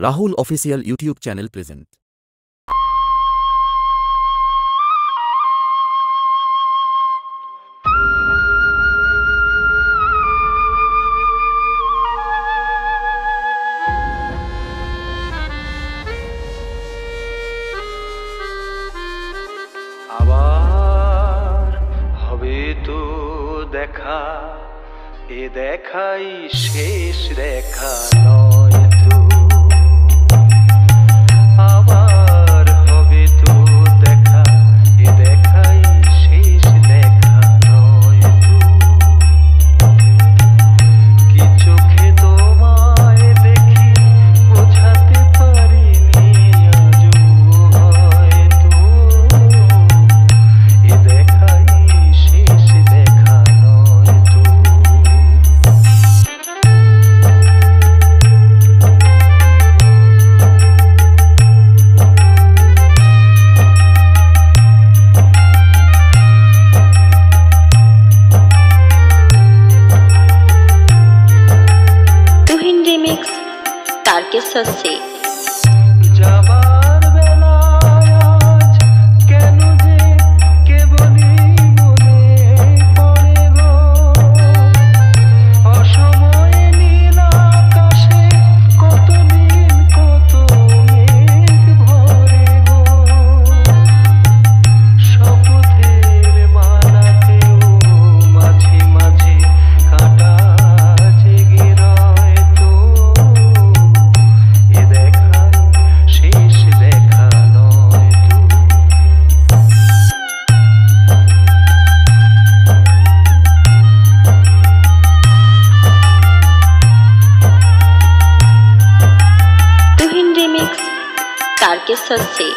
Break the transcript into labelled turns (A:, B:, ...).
A: Rahul official YouTube channel present.
B: আবার হবে তো দেখা, এ দেখাই শেষ দেখা নয় তো। আবার হবে তো দেখা, এ দেখাই শেষ দেখা নয় তো। কি চোখে তোমায় দেখি বোঝাতে পারিনি আজও হয়তো। এ দেখাই শেষ দেখা নয় তো।
C: তুহিন রিমিক্স তারকেশ্বর সে
B: যাবার বেলায় আজ কেন যে কেবলই মনে পড়ে গো। অসময়ে নীল আকাশে কতদিন কত মেঘ ভরে গো। শপথের মালাতেও মাঝে মাঝে কাঁটা জেগে রয় তো। এ দেখা শেষ দেখা নয় তো।
C: তুহিন রিমিক্স তারকেশ্বর সে।